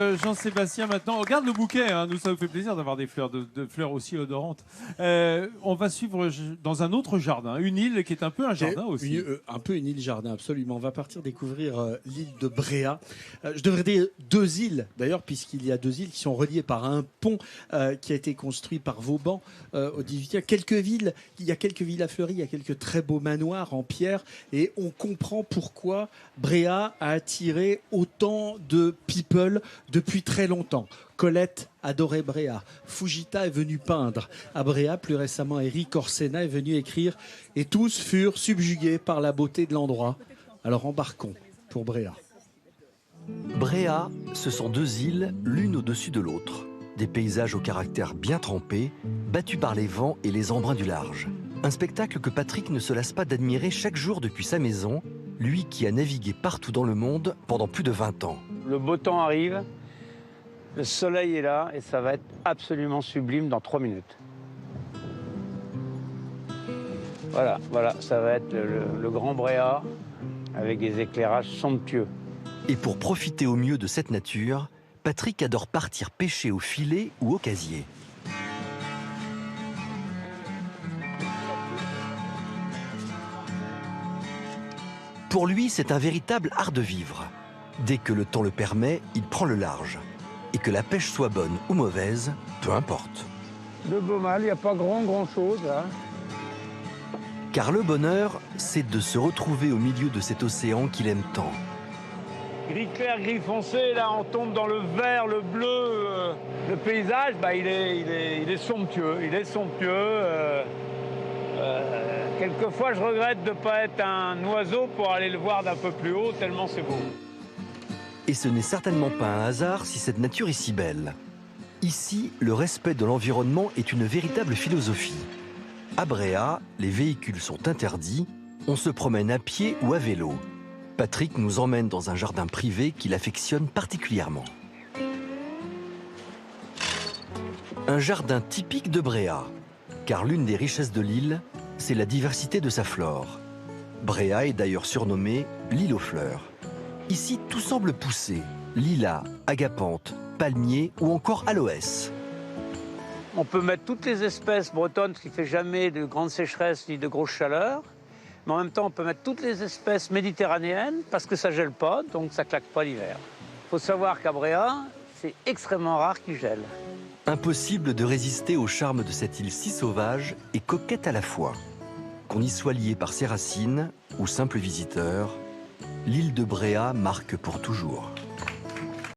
Jean-Sébastien, maintenant, regarde le bouquet, hein. Nous, ça nous fait plaisir d'avoir des fleurs, de fleurs aussi odorantes. On va suivre dans un autre jardin, une île qui est un peu un jardin aussi. Un peu une île-jardin, absolument. On va partir découvrir l'île de Bréa. Je devrais dire deux îles, d'ailleurs, puisqu'il y a deux îles qui sont reliées par un pont qui a été construit par Vauban au XVIIIe. Il y a quelques villas fleuries, il y a quelques très beaux manoirs en pierre, et on comprend pourquoi Bréa a attiré autant de people depuis très longtemps. Colette adorait Bréa. Fujita est venu peindre à Bréa. Plus récemment, Eric Orsena est venu écrire. Et tous furent subjugués par la beauté de l'endroit. Alors embarquons pour Bréa. Bréa, ce sont deux îles, l'une au-dessus de l'autre. Des paysages au caractère bien trempé, battus par les vents et les embruns du large. Un spectacle que Patrick ne se lasse pas d'admirer chaque jour depuis sa maison, lui qui a navigué partout dans le monde pendant plus de 20 ans. Le beau temps arrive, le soleil est là et ça va être absolument sublime dans 3 minutes. Voilà, ça va être le Grand Bréa avec des éclairages somptueux. Et pour profiter au mieux de cette nature, Patrick adore partir pêcher au filet ou au casier. Pour lui, c'est un véritable art de vivre. Dès que le temps le permet, il prend le large. Et que la pêche soit bonne ou mauvaise, peu importe. De beau mal, il n'y a pas grand-chose là. Car le bonheur, c'est de se retrouver au milieu de cet océan qu'il aime tant. Gris clair, gris foncé, là on tombe dans le vert, le bleu. Le paysage, il est somptueux. Quelquefois, je regrette de ne pas être un oiseau pour aller le voir d'un peu plus haut, tellement c'est beau. Et ce n'est certainement pas un hasard si cette nature est si belle. Ici, le respect de l'environnement est une véritable philosophie. À Bréa, les véhicules sont interdits, on se promène à pied ou à vélo. Patrick nous emmène dans un jardin privé qu'il affectionne particulièrement. Un jardin typique de Bréa, car l'une des richesses de l'île, c'est la diversité de sa flore. Bréa est d'ailleurs surnommée l'île aux fleurs. Ici, tout semble pousser. Lilas, agapanthe, palmier ou encore aloès. On peut mettre toutes les espèces bretonnes, ce qui ne fait jamais de grandes sécheresses ni de grosses chaleurs. Mais en même temps, on peut mettre toutes les espèces méditerranéennes parce que ça ne gèle pas, donc ça ne claque pas l'hiver. Il faut savoir qu'à Bréa, c'est extrêmement rare qu'il gèle. Impossible de résister au charme de cette île si sauvage et coquette à la fois. Qu'on y soit lié par ses racines ou simple visiteur, l'île de Bréa marque pour toujours.